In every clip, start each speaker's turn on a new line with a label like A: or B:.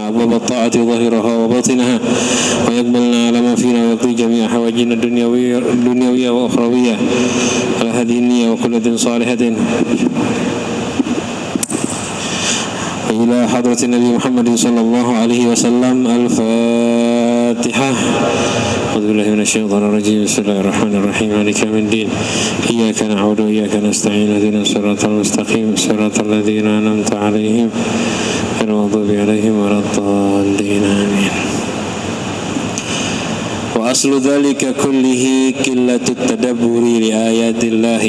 A: أبواب الطاعة ظاهرها وباطنها ويقبلنا على ما فينا ويقضي جميع حوائجنا الدنيوية وأخروية على هذه النية وكل دين صالحة إلى حضرة النبي محمد صلى الله عليه وسلم. الفاتحة. أعوذ بالله من الشيطان الرجيم. بسم الله الرحمن الرحيم. مالك يوم الدين. إياك نعبد وإياك نستعين. اهدنا الصراط المستقيم صراط الذين أنعمت عليهم غير المغضوب عليهم ولا الضالين. آمين. وأصل ذلك كله قلة التدبر لآيات الله.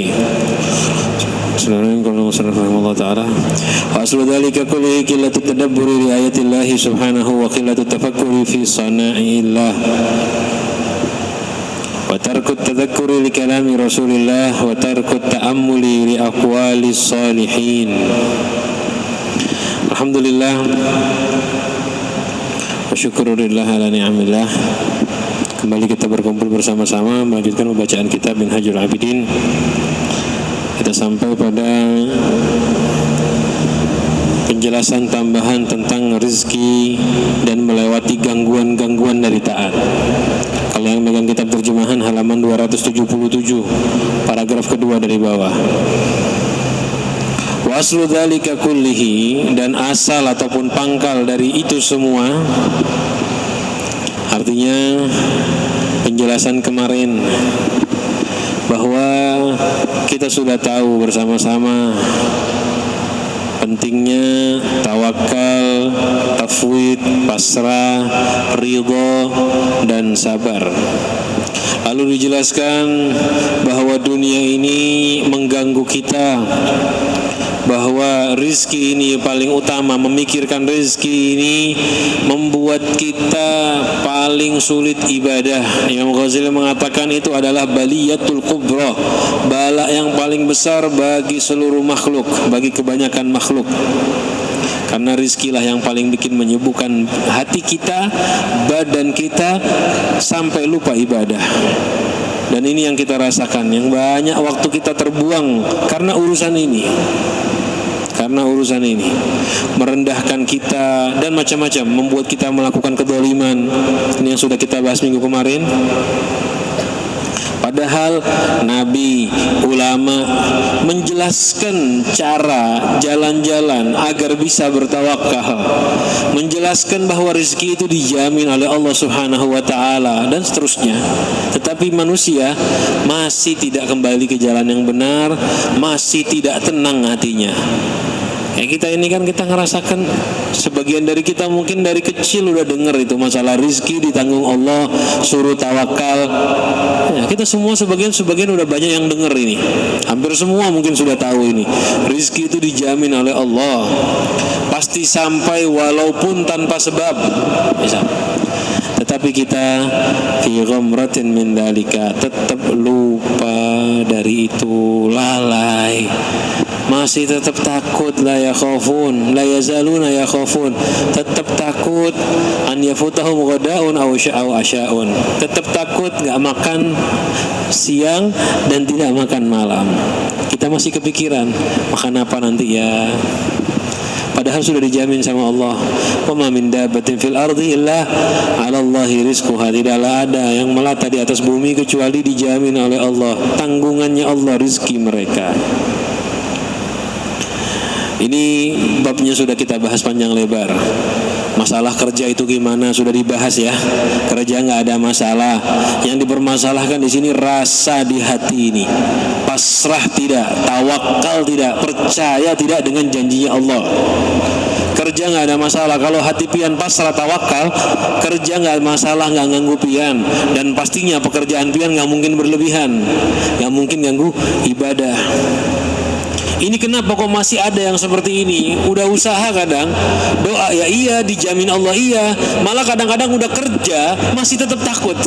A: وأصل ذلك كله قلة التدبر لآيات الله سبحانه وقلة التفكر في صنائع الله وترك التذكر لكلام رسول الله وترك التأمل لأقوال الصالحين. Alhamdulillah wa syukurillah ala ni'amillah. Kembali kita berkumpul bersama-sama melanjutkan pembacaan kitab Minhajul Abidin. Kita sampai pada penjelasan tambahan tentang rezeki dan melewati gangguan-gangguan dari taat. Kalau yang megang kitab terjemahan halaman 277, paragraf kedua dari bawah. Wa aslu dzalika kullihi, dan asal ataupun pangkal dari itu semua, artinya penjelasan kemarin bahwa kita sudah tahu bersama-sama pentingnya tawakal, tafwid, pasrah, ridho, dan sabar. Lalu dijelaskan bahwa dunia ini mengganggu kita, bahwa rizki ini paling utama, memikirkan rizki ini membuat kita paling sulit ibadah. Imam Ghazali mengatakan itu adalah baliyatul kubra, bala yang paling besar bagi seluruh makhluk, bagi kebanyakan makhluk. Karena rizkilah yang paling bikin menyibukkan hati kita, badan kita, sampai lupa ibadah. Dan ini yang kita rasakan, yang banyak waktu kita terbuang karena urusan ini. Karena urusan ini merendahkan kita dan macam-macam, membuat kita melakukan kezaliman. Ini yang sudah kita bahas minggu kemarin. Padahal Nabi, ulama menjelaskan cara jalan-jalan agar bisa bertawakal, menjelaskan bahwa rezeki itu dijamin oleh Allah Subhanahu wa taala dan seterusnya. Tetapi manusia masih tidak kembali ke jalan yang benar, masih tidak tenang hatinya. Kita ini kan kita ngerasakan, sebagian dari kita mungkin dari kecil udah dengar itu masalah rizki ditanggung Allah, suruh tawakal. Ya, kita semua sebagian udah banyak yang dengar ini. Hampir semua mungkin sudah tahu ini. Rizki itu dijamin oleh Allah, pasti sampai walaupun tanpa sebab. Bisa. Tetapi kita fi ghamratin min dalika, tetap lupa dari itu, lalai, masih tetap takut, la yakhafun, la yazaluna yakhafun, tetap takut an yafutahum ghadaun aw asya'un, tetap takut enggak makan siang dan tidak makan malam. Kita masih kepikiran makan apa nanti ya. Padahal sudah dijamin sama Allah. Wa ma min dabbatin fil ardi illa 'ala Allahi rizquha. Tidaklah ada yang melata di atas bumi kecuali dijamin oleh Allah, tanggungannya Allah rizki mereka. Ini babnya sudah kita bahas panjang lebar. Masalah kerja itu gimana sudah dibahas ya. Kerja nggak ada masalah. Yang dipermasalahkan di sini rasa di hati ini. Pasrah tidak, tawakal tidak, percaya tidak dengan janjinya Allah. Kerja nggak ada masalah. Kalau hati pian pasrah tawakal, kerja nggak masalah, nggak ganggu pian. Dan pastinya pekerjaan pian nggak mungkin berlebihan, nggak mungkin ganggu ibadah. Ini kenapa kok masih ada yang seperti ini? Udah usaha kadang, doa ya iya, dijamin Allah iya, malah kadang-kadang udah kerja masih tetap takut.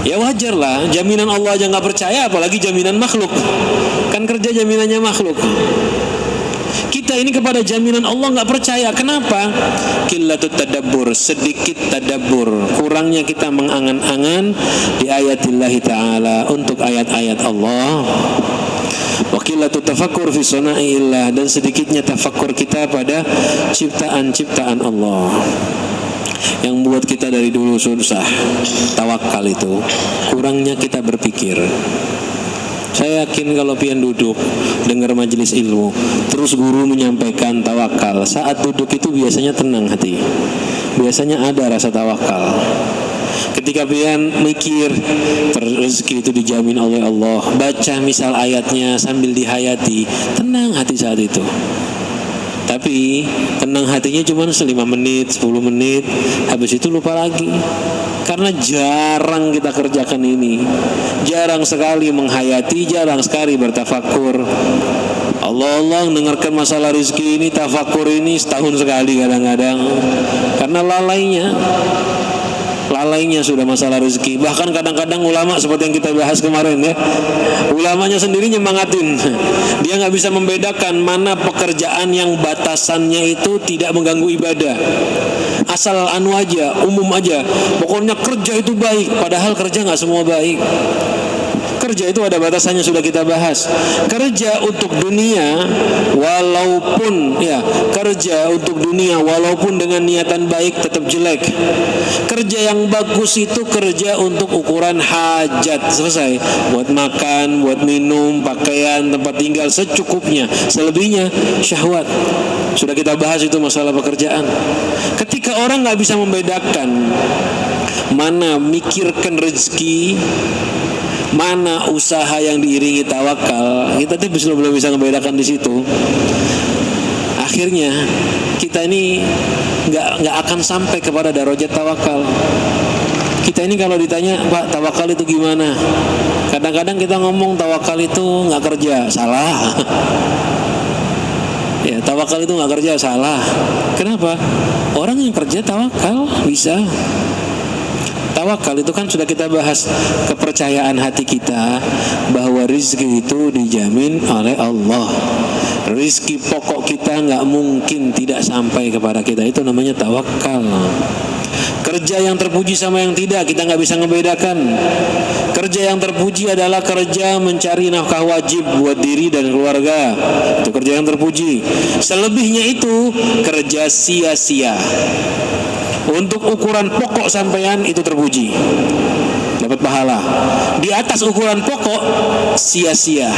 A: Ya wajar lah, jaminan Allah aja nggak percaya, apalagi jaminan makhluk. Kan kerja jaminannya makhluk. Kita ini kepada jaminan Allah nggak percaya. Kenapa? Qillatut tadabbur, sedikit tadabbur, kurangnya kita mengangan-angan di ayatillahi ta'ala, untuk ayat-ayat Allah. Wa qillatu tafakkur fi suna'illah, dan sedikitnya tafakkur kita pada ciptaan-ciptaan Allah. Yang buat kita dari dulu susah tawakal itu kurangnya kita berpikir. Saya yakin kalau pian duduk dengar majelis ilmu, terus guru menyampaikan tawakal, saat duduk itu biasanya tenang hati, biasanya ada rasa tawakal. Ketika pian mikir rezeki itu dijamin oleh Allah, baca misal ayatnya sambil dihayati, tenang hati saat itu. Tapi tenang hatinya cuma 5 menit, 10 menit, habis itu lupa lagi. Karena jarang kita kerjakan ini, jarang sekali menghayati, jarang sekali bertafakur. Allah dengarkan masalah rezeki ini, tafakur ini setahun sekali kadang-kadang. Karena lalainya sudah masalah rezeki. Bahkan kadang-kadang ulama seperti yang kita bahas kemarin ya, ulamanya sendiri nyemangatin, dia nggak bisa membedakan mana pekerjaan yang batasannya itu tidak mengganggu ibadah, asal anu aja, umum aja, pokoknya kerja itu baik, padahal kerja nggak semua baik. Kerja itu ada batasannya, sudah kita bahas. Kerja untuk dunia walaupun dengan niatan baik tetap jelek. Kerja yang bagus itu kerja untuk ukuran hajat, selesai. Buat makan, buat minum, pakaian, tempat tinggal secukupnya. Selebihnya syahwat. Sudah kita bahas itu masalah pekerjaan. Ketika orang nggak bisa membedakan mana mikirkan rezeki, mana usaha yang diiringi tawakal, kita tuh belum bisa membedakan di situ. Akhirnya kita ini nggak akan sampai kepada darajat tawakal. Kita ini kalau ditanya, Pak, tawakal itu gimana? Kadang-kadang kita ngomong tawakal itu nggak kerja, salah. Ya, tawakal itu nggak kerja, salah. Kenapa? Orang yang kerja tawakal bisa. Tawakal itu kan sudah kita bahas, kepercayaan hati kita bahwa rizki itu dijamin oleh Allah. Rizki pokok kita nggak mungkin tidak sampai kepada kita, itu namanya tawakal. Kerja yang terpuji sama yang tidak kita nggak bisa membedakan. Kerja yang terpuji adalah kerja mencari nafkah wajib buat diri dan keluarga, itu kerja yang terpuji. Selebihnya itu kerja sia-sia. Untuk ukuran pokok sampean itu terpuji, dapat pahala. Di atas ukuran pokok sia-sia.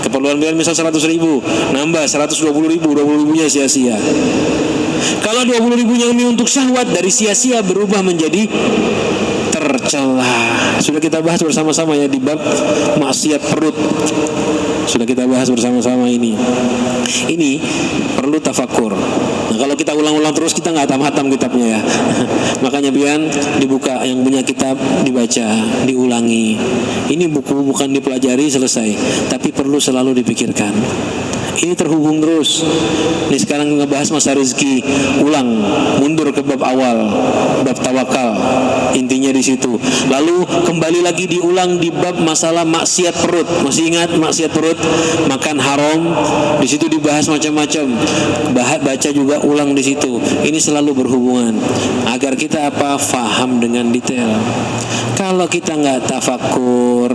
A: Keperluan pian misal 100.000, nambah 120.000, 20.000-nya sia-sia. Kalau 20.000-nya ini untuk syahwat, dari sia-sia berubah menjadi tercela. Sudah kita bahas bersama-sama ya di bab maksiat perut. Sudah kita bahas bersama-sama ini. Ini perlu tafakur. Nah, kalau kita ulang-ulang terus kita nggak hatam-hatam kitabnya ya. Makanya biar dibuka, yang punya kitab dibaca, diulangi. Ini buku bukan dipelajari selesai, tapi perlu selalu dipikirkan. Ini terhubung terus. Ini sekarang ngebahas masa rezeki, ulang, mundur ke bab awal, bab tawakal. Intinya di situ. Lalu kembali lagi diulang di bab masalah maksiat perut. Masih ingat maksiat perut? Makan haram. Di situ dibahas macam-macam. Baca juga ulang di situ. Ini selalu berhubungan agar kita faham dengan detail. Kalau kita nggak tafakur,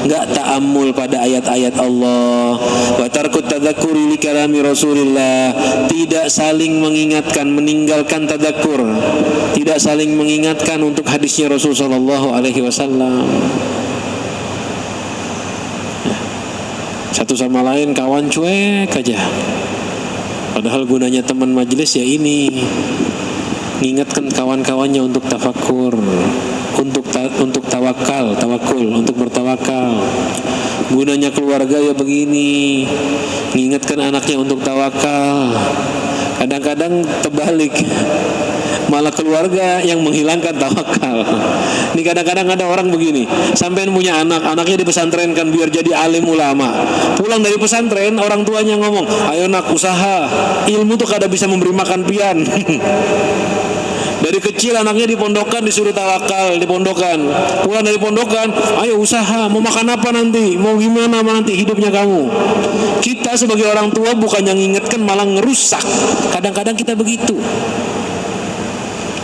A: nggak ta'ammul pada ayat-ayat Allah, wa tarkut tadzakuri li kalami Rasulillah, tidak saling mengingatkan, meninggalkan tadzakur, tidak saling mengingatkan untuk hadisnya Rasul sallallahu alaihi wasallam. Satu sama lain kawan cuek aja. Padahal gunanya teman majelis ya ini, mengingatkan kawan-kawannya untuk tafakur, untuk tawakul, untuk bertawakal. Gunanya keluarga ya begini, mengingatkan anaknya untuk tawakal. Kadang-kadang terbalik, malah keluarga yang menghilangkan tawakal. Ini kadang-kadang ada orang begini, sampai punya anak, anaknya dipesantrenkan biar jadi alim ulama. Pulang dari pesantren, orang tuanya ngomong, ayo nak usaha, ilmu tuh kada bisa memberi makan pian. Dari kecil anaknya dipondokan, disuruh tawakal, dipondokan. Pulang dari pondokan, ayo usaha, mau makan apa nanti, mau gimana nanti hidupnya kamu. Kita sebagai orang tua bukan yang ingatkan, malah ngerusak. Kadang-kadang kita begitu.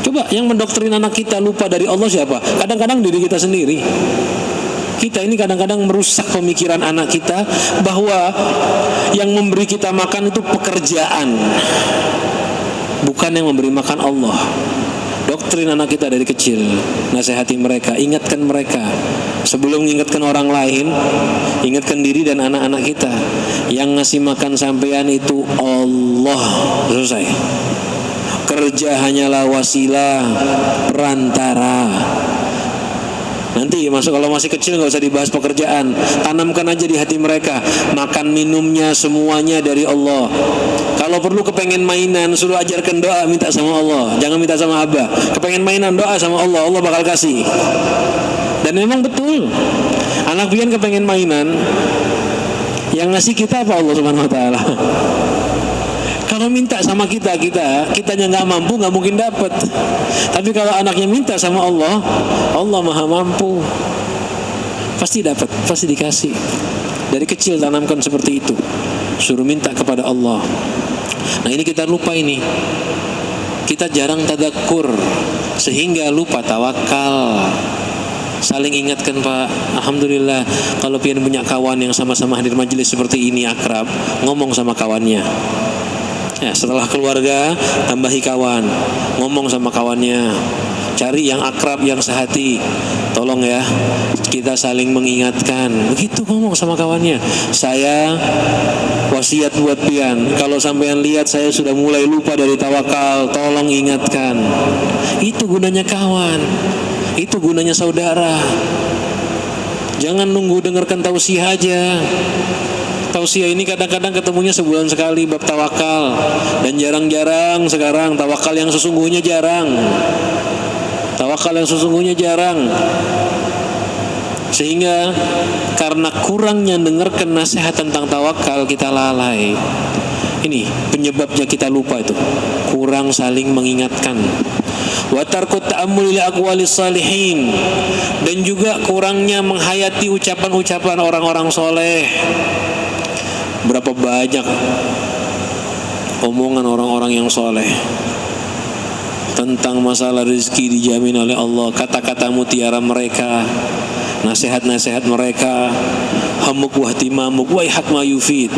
A: Coba yang mendoktrin anak kita lupa dari Allah siapa? Kadang-kadang diri kita sendiri. Kita ini kadang-kadang merusak pemikiran anak kita bahwa yang memberi kita makan itu pekerjaan, bukan yang memberi makan Allah. Doktrin anak kita dari kecil, nasihati mereka, ingatkan mereka. Sebelum mengingatkan orang lain, ingatkan diri dan anak-anak kita. Yang ngasih makan sampean itu Allah. Selesai. Kerja hanyalah wasilah, perantara. Nanti kalau masih kecil nggak usah dibahas pekerjaan, tanamkan aja di hati mereka, makan minumnya semuanya dari Allah. Kalau perlu kepengen mainan, suruh ajarkan doa, minta sama Allah, jangan minta sama abah. Kepengen mainan, doa sama Allah, Allah bakal kasih. Dan memang betul, anak pian kepengen mainan, yang ngasih kita apa? Allah Subhanahu Wa Taala. Kalau minta sama kitanya nggak mampu, nggak mungkin dapat. Tapi kalau anaknya minta sama Allah, Allah maha mampu, pasti dapat, pasti dikasih. Dari kecil tanamkan seperti itu, suruh minta kepada Allah. Nah ini kita lupa ini, kita jarang tadakkur sehingga lupa tawakal. Saling ingatkan Pak. Alhamdulillah kalau pian punya kawan yang sama-sama hadir majelis seperti ini akrab, ngomong sama kawannya. Ya, setelah keluarga tambahi kawan, ngomong sama kawannya, cari yang akrab, yang sehati. Tolong ya, kita saling mengingatkan. Begitu ngomong sama kawannya. Saya wasiat buat pian, kalau sampean lihat saya sudah mulai lupa dari tawakal, tolong ingatkan. Itu gunanya kawan, itu gunanya saudara. Jangan nunggu dengarkan tausiah aja. Tausiah ini kadang-kadang ketemunya sebulan sekali bab tawakal, dan jarang-jarang sekarang tawakal yang sesungguhnya jarang. Tawakal yang sesungguhnya jarang. Sehingga karena kurangnya dengarkan nasihat tentang tawakal, kita lalai. Ini penyebabnya, kita lupa itu. Kurang saling mengingatkan. Wa tarku ta'ammul li aqwalis salihin, dan juga kurangnya menghayati ucapan-ucapan orang-orang soleh. Berapa banyak omongan orang-orang yang soleh tentang masalah rezeki dijamin oleh Allah, kata-kata mutiara mereka, nasihat-nasihat mereka, hamuk wahtimamuk waihat ma yufid.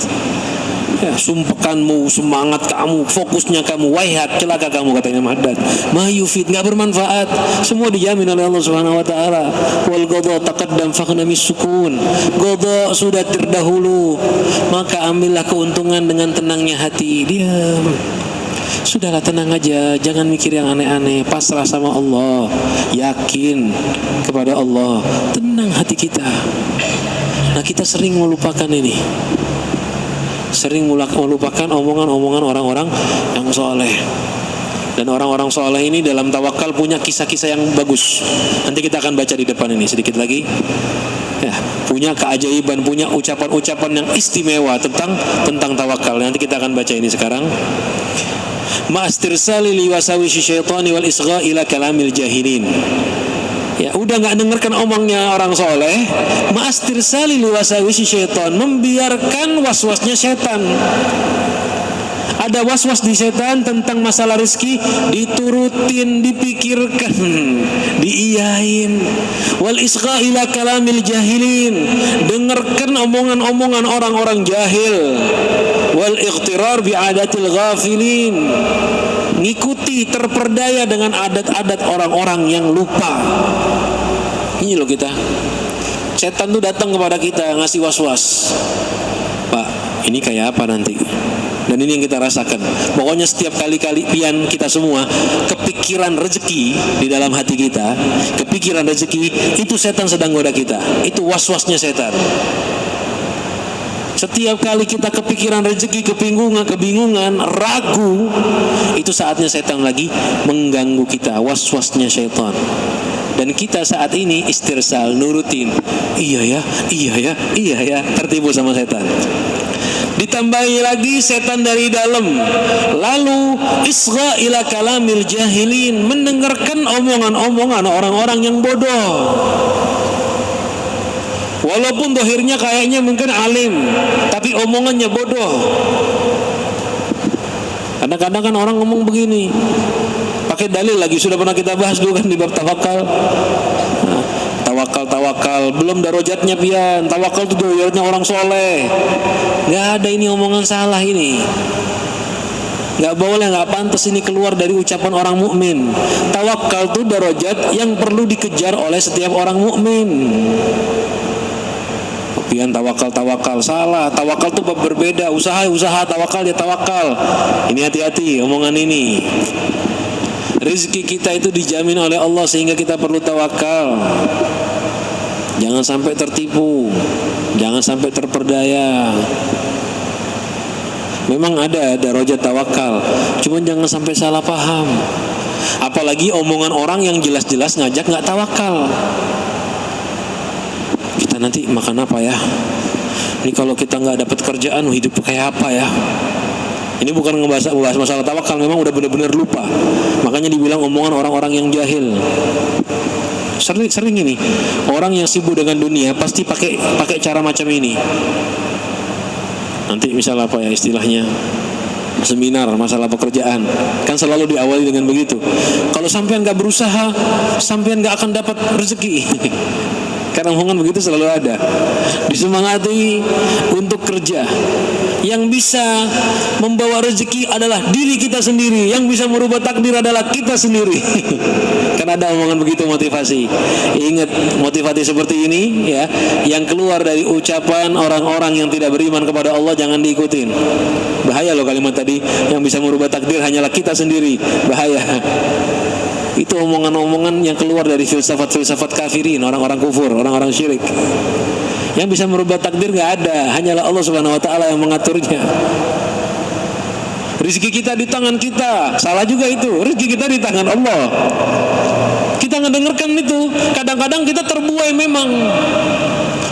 A: Ya, sumpahkanmu, semangat kamu, fokusnya kamu, waihat, celaka kamu, katanya Mahdad. Ma yufid, enggak bermanfaat. Semua dijamin oleh Allah Subhanahu wa taala. Wal qadha taqaddam fakhna mis-sukun. Qadha sudah terdahulu, maka ambillah keuntungan dengan tenangnya hati. Diam. Sudahlah, tenang aja, jangan mikir yang aneh-aneh, pasrah sama Allah, yakin kepada Allah, tenang hati kita. Nah, kita sering melupakan ini. Sering melupakan omongan-omongan orang-orang yang soleh. Dan orang-orang soleh ini dalam tawakal punya kisah-kisah yang bagus. Nanti kita akan baca di depan ini sedikit lagi. Ya, punya keajaiban, punya ucapan-ucapan yang istimewa tentang tawakal. Nanti kita akan baca ini sekarang. Ma'astirsali liwasawisi syaitani wal isgha ila kalamil jahilin. Ya, udah nggak dengarkan omongnya orang soleh, ma'astirsali liwasawisi syaitan, membiarkan was-wasnya setan. Ada was-was di setan tentang masalah rezeki, diturutin, dipikirkan, diiyain. Wal isgha ila kalamil jahilin, dengarkan omongan-omongan orang-orang jahil. Wal ightirar bi'adatil ghafilin, ngikuti, terperdaya dengan adat-adat orang-orang yang lupa. Ini loh kita. Setan tuh datang kepada kita ngasih was-was. Pak, ini kayak apa nanti? Dan ini yang kita rasakan. Pokoknya setiap kali-kali pian kita semua kepikiran rezeki di dalam hati kita, kepikiran rezeki, itu setan sedang goda kita. Itu was-wasnya setan. Setiap kali kita kepikiran rezeki, kebingungan, ragu, itu saatnya setan lagi mengganggu kita, was-wasnya setan. Dan kita saat ini istirsal, nurutin. Iya ya, tertipu sama setan. Ditambahi lagi setan dari dalam. Lalu isgha ila kalamil jahilin, mendengarkan omongan-omongan orang-orang yang bodoh. Walaupun dohirnya kayaknya mungkin alim, tapi omongannya bodoh. Kadang-kadang kan orang ngomong begini, pakai dalil lagi, sudah pernah kita bahas dulu kan di bab tawakal. Nah, tawakal tawakal, belum darajatnya pian. Tawakal itu darajatnya orang soleh. Gak ada, ini omongan salah ini. Gak boleh, gak pantas ini keluar dari ucapan orang mukmin. Tawakal itu darajat yang perlu dikejar oleh setiap orang mukmin. Pian tawakal salah. Tawakal itu berbeda. Usaha tawakal ya tawakal. Ini hati-hati omongan ini. Rezeki kita itu dijamin oleh Allah sehingga kita perlu tawakal. Jangan sampai tertipu, jangan sampai terperdaya. Memang ada darajat tawakal, cuman jangan sampai salah paham. Apalagi omongan orang yang jelas-jelas ngajak nggak tawakal. Kita nanti makan apa ya? Ini kalau kita nggak dapat kerjaan, hidup kayak apa ya? Ini bukan ngebahas masalah tawakal, memang udah benar-benar lupa. Makanya dibilang omongan orang-orang yang jahil. Sering ini orang yang sibuk dengan dunia pasti pakai cara macam ini. Nanti misal apa ya istilahnya, seminar masalah pekerjaan, kan selalu diawali dengan begitu. Kalau sampean nggak berusaha, sampean nggak akan dapat rezeki. Karena omongan begitu selalu ada. Disemangati untuk kerja. Yang bisa membawa rezeki adalah diri kita sendiri. Yang bisa merubah takdir adalah kita sendiri. Karena ada omongan begitu motivasi. Ingat, motivasi seperti ini ya, yang keluar dari ucapan orang-orang yang tidak beriman kepada Allah, jangan diikutin. Bahaya loh kalimat tadi. Yang bisa merubah takdir hanyalah kita sendiri. Bahaya. Itu omongan-omongan yang keluar dari filsafat-filsafat kafirin, orang-orang kufur, orang-orang syirik. Yang bisa merubah takdir gak ada, hanyalah Allah Subhanahu wa ta'ala yang mengaturnya. Rezeki kita di tangan kita, salah juga itu. Rezeki kita di tangan Allah. Kita ngedengarkan itu, kadang-kadang kita terbuai memang.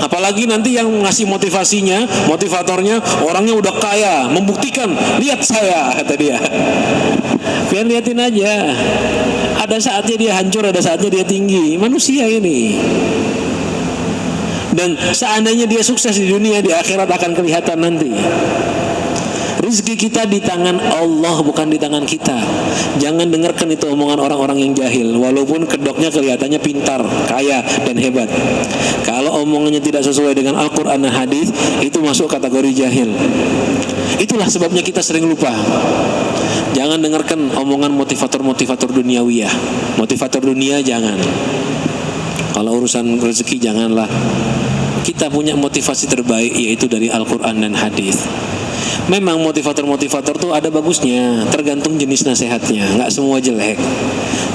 A: Apalagi nanti yang ngasih motivasinya, motivatornya orangnya udah kaya, membuktikan, lihat saya, kata dia. Biar liatin aja. Ada saatnya dia hancur, ada saatnya dia tinggi. Manusia ini. Dan seandainya dia sukses di dunia, di akhirat akan kelihatan nanti. Rezeki kita di tangan Allah, bukan di tangan kita. Jangan dengarkan itu omongan orang-orang yang jahil. Walaupun kedoknya kelihatannya pintar, kaya, dan hebat. Kalau omongannya tidak sesuai dengan Al-Quran dan Hadis, itu masuk kategori jahil. Itulah sebabnya kita sering lupa. Jangan dengarkan omongan motivator-motivator duniawiyah. Motivator dunia jangan. Kalau urusan rezeki janganlah. Kita punya motivasi terbaik, yaitu dari Al-Quran dan Hadis. Memang motivator-motivator tuh ada bagusnya, tergantung jenis nasihatnya, nggak semua jelek.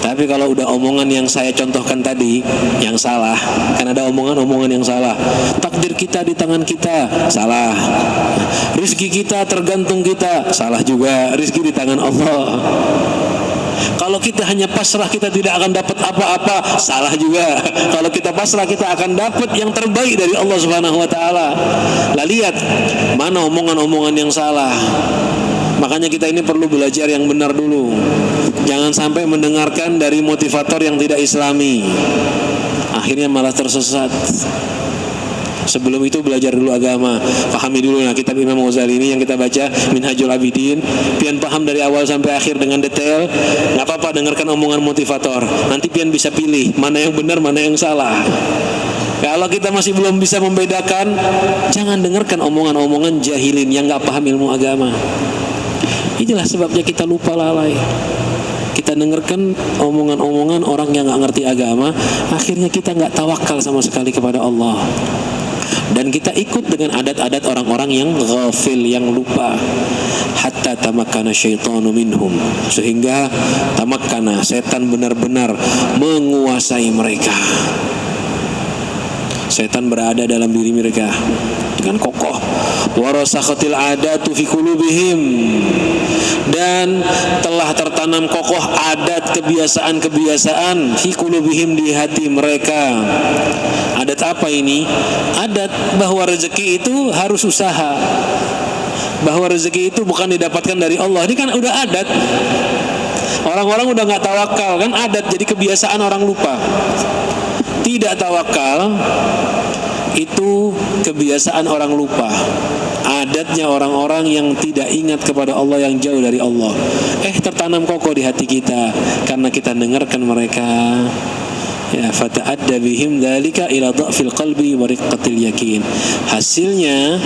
A: Tapi kalau udah omongan yang saya contohkan tadi yang salah, kan ada omongan-omongan yang salah. Takdir kita di tangan kita, salah. Rizki kita tergantung kita, salah juga. Rizki di tangan Allah. Kalau kita hanya pasrah, kita tidak akan dapat apa-apa, salah juga. Kalau kita pasrah, kita akan dapat yang terbaik dari Allah Subhanahu wa ta'ala. Lah lihat mana omongan-omongan yang salah. Makanya kita ini perlu belajar yang benar dulu. Jangan sampai mendengarkan dari motivator yang tidak islami, akhirnya malah tersesat. Sebelum itu belajar dulu agama, pahami dulu kitab Imam Ghazali ini yang kita baca, Minhajul Abidin. Pian paham dari awal sampai akhir dengan detail. Nggak apa-apa dengarkan omongan motivator. Nanti pian bisa pilih mana yang benar, mana yang salah. Kalau kita masih belum bisa membedakan, jangan dengarkan omongan-omongan jahilin yang nggak paham ilmu agama. Itulah sebabnya kita lupa lalai. Kita dengarkan omongan-omongan orang yang nggak ngerti agama, akhirnya kita nggak tawakal sama sekali kepada Allah. Dan kita ikut dengan adat-adat orang-orang yang ghafil, yang lupa. Hatta tamakkana syaitanu minhum, sehingga tamakkana, setan benar-benar menguasai mereka. Setan berada dalam diri mereka dengan kokoh. Warasakhatil adatu fi qulubihim, dan telah tertanam kokoh adat, kebiasaan-kebiasaan fi qulubihim, di hati mereka. Adat apa ini? Adat bahwa rezeki itu harus usaha, bahwa rezeki itu bukan didapatkan dari Allah. Ini kan udah adat. Orang-orang udah gak tawakal, kan adat, jadi kebiasaan orang lupa. Tidak tawakal itu kebiasaan orang lupa, adatnya orang-orang yang tidak ingat kepada Allah, yang jauh dari Allah. Tertanam kokoh di hati kita karena kita dengarkan mereka. Ya, fata'adda bihim dzalika ila dha'fil qalbi wa riqqatil yakin. Hasilnya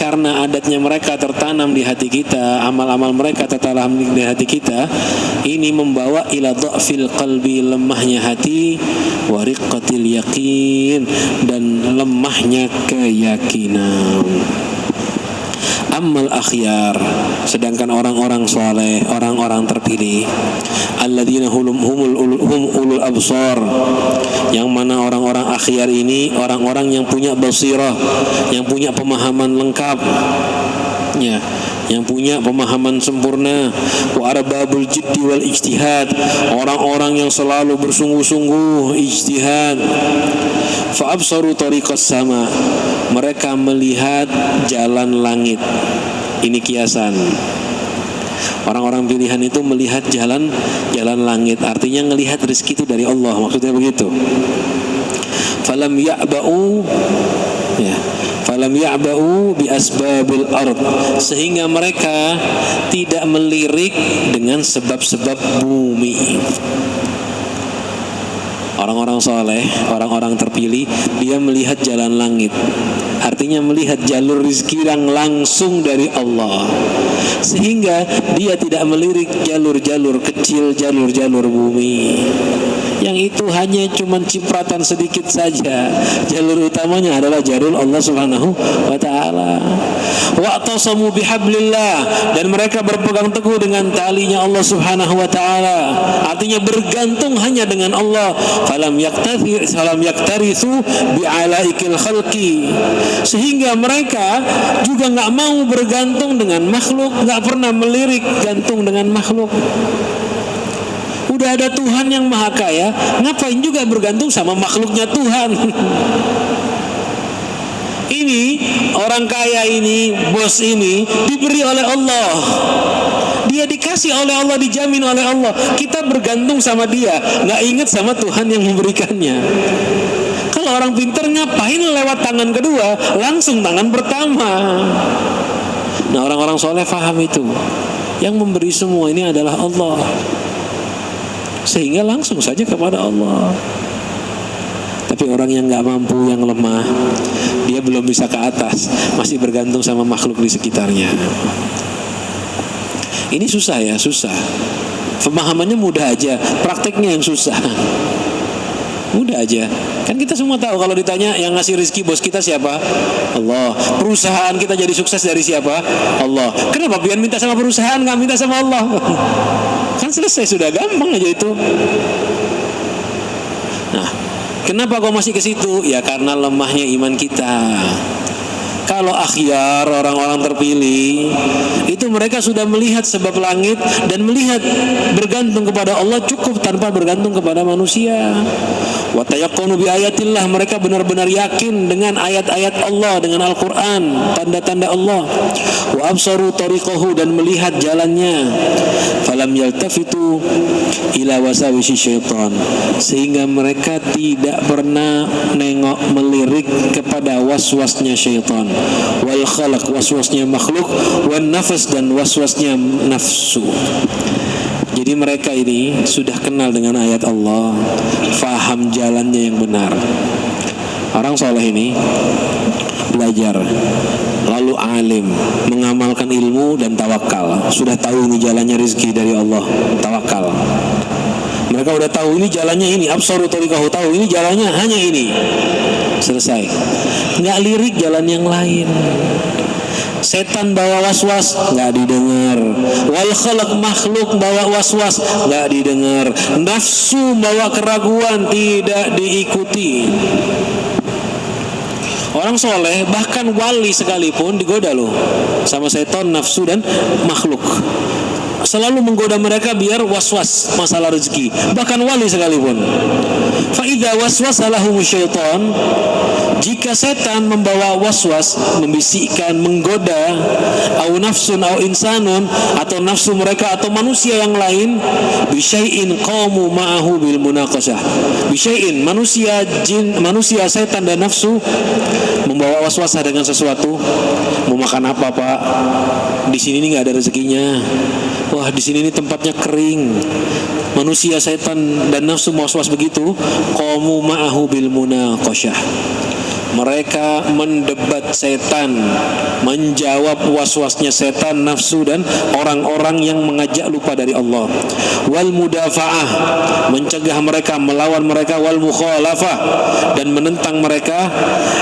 A: karena adatnya mereka tertanam di hati kita, amal-amal mereka tertanam di hati kita, ini membawa ila dha'fil qalbi, lemahnya hati, wa riqqatil yakin, dan lemahnya keyakinan. Ammal akhyar, sedangkan orang-orang soleh, orang-orang terpilih, alladzina hum ulul absar, yang mana orang-orang akhyar ini orang-orang yang punya basirah, yang punya pemahaman lengkap, ya, yang punya pemahaman sempurna. Wa arbabul jiddi wal ijtihad, orang-orang yang selalu bersungguh-sungguh ijtihad. Fa absaru tariqas sama, mereka melihat jalan langit. Ini kiasan. Orang-orang pilihan itu melihat jalan langit, artinya melihat rezeki itu dari Allah, maksudnya begitu. Falam ya'ba'u, ya, falam ya'ba'u bi asbabil ard, sehingga mereka tidak melirik dengan sebab-sebab bumi. Orang-orang soleh, orang-orang terpilih, dia melihat jalan langit, artinya melihat jalur rezeki yang langsung dari Allah, sehingga dia tidak melirik jalur-jalur kecil, jalur-jalur bumi yang itu hanya cuma cipratan sedikit saja. Jalur utamanya adalah jalur Allah Subhanahu wa ta'ala. Wa'tasamu bihablillah, dan mereka berpegang teguh dengan talinya Allah Subhanahu wa ta'ala, artinya bergantung hanya dengan Allah. Falam yaktarithu bi'alaikil khalqi, sehingga mereka juga enggak mau bergantung dengan makhluk, enggak pernah melirik gantung dengan makhluk. Udah ada Tuhan yang maha kaya, ngapain juga bergantung sama makhluknya Tuhan? Ini orang kaya ini, bos ini diberi oleh Allah, dia dikasih oleh Allah, dijamin oleh Allah. Kita bergantung sama dia, nggak ingat sama Tuhan yang memberikannya. Kalau orang pintar ngapain lewat tangan kedua, langsung tangan pertama. Nah, orang-orang soleh paham itu, yang memberi semua ini adalah Allah, sehingga langsung saja kepada Allah. Tapi orang yang gak mampu, yang lemah, dia belum bisa ke atas, masih bergantung sama makhluk di sekitarnya. Ini susah ya, susah. Pemahamannya mudah aja, prakteknya yang susah. Mudah aja. Kan kita semua tahu kalau ditanya yang ngasih rezeki bos kita siapa? Allah. Perusahaan kita jadi sukses dari siapa? Allah. Kenapa pian minta sama perusahaan, gak minta sama Allah? Kan selesai, sudah gampang aja itu. Nah, kenapa kau masih ke situ? Ya karena lemahnya iman kita. Kalau akhyar, orang-orang terpilih, itu mereka sudah melihat sebab langit dan melihat bergantung kepada Allah cukup tanpa bergantung kepada manusia. Wa tayaqqanu bi ayatillah, mereka benar-benar yakin dengan ayat-ayat Allah, dengan Al-Qur'an, tanda-tanda Allah. Wa absaru tariqahu, dan melihat jalannya. Falam yaltafitu ila wasawisi syaitan, sehingga mereka tidak pernah nengok melirik kepada waswasnya syaitan, wal khalaq, waswasnya makhluk, wan nafas, dan waswasnya nafsu. Jadi mereka ini sudah kenal dengan ayat Allah, faham jalannya yang benar. Orang soleh ini belajar, lalu alim, mengamalkan ilmu dan tawakal. Sudah tahu ini jalannya rezeki dari Allah, tawakal. Mereka udah tahu ini jalannya ini, absaru tariqahu, tahu ini jalannya hanya ini. Selesai. Nggak lirik jalan yang lain. Setan bawa waswas, nggak didengar. Wal khalaq, makhluk bawa waswas, nggak didengar. Nafsu bawa keraguan, tidak diikuti. Orang soleh, bahkan wali sekalipun digoda loh sama setan, nafsu, dan makhluk. Selalu menggoda mereka biar waswas masalah rezeki. Bahkan wali sekalipun. Fa idza waswasa lahum syaitan, jika setan membawa waswas, membisikkan, menggoda, au nafsun au insanun, atau nafsu mereka atau manusia yang lain, bisyai'in qamu ma'ahu bil munaqashah. Bisyai'in, manusia, jin, manusia, setan dan nafsu membawa waswas dengan sesuatu. Mau makan apa, Pak? Di sini nih enggak ada rezekinya. Wah, di sini nih tempatnya kering. manusia, setan dan nafsu waswas begitu, qamu ma'ahu bil munaqasyah. Mereka mendebat setan, menjawab was-wasnya setan, nafsu dan orang-orang yang mengajak lupa dari Allah. Wal mudafa'ah, mencegah mereka, melawan mereka. Wal mukhalafah, dan menentang mereka.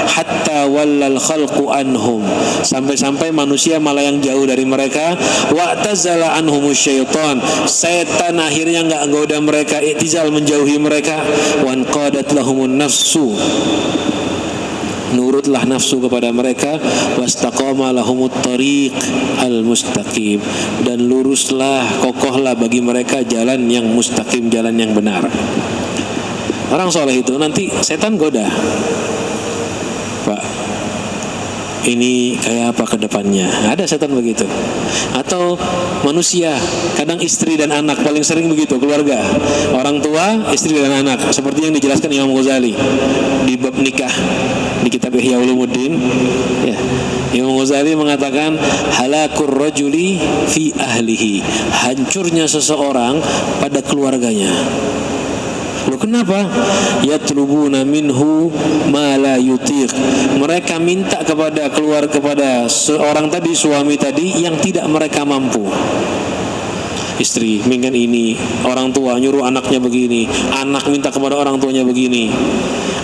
A: Hatta wallal khalqu anhum, sampai-sampai manusia malah yang jauh dari mereka. Wa'tazala anhumus syaitan, setan akhirnya enggak goda mereka, i'tizal, menjauhi mereka. Wan qadat lahumun nafsu, nurutlah nafsu kepada mereka. Wastaqama lahumut tariq al mustaqim, dan luruslah, kokohlah bagi mereka jalan yang mustaqim, jalan yang benar. Orang soleh itu nanti setan goda, Pak, ini kayak apa ke depannya? Ada setan begitu. Atau manusia, kadang istri dan anak, paling sering begitu, keluarga. Orang tua, istri dan anak, seperti yang dijelaskan Imam Ghazali di bab nikah di kitab Ihya Ulumuddin. Ya, Imam Ghazali mengatakan halakur rajuli fi ahlihi, hancurnya seseorang pada keluarganya. Loh, kenapa? Yatlubuna minhu ma la yutiq. Mereka minta kepada seorang tadi, suami tadi, yang tidak mereka mampu. Istri minta ini, orang tua nyuruh anaknya begini, anak minta kepada orang tuanya begini.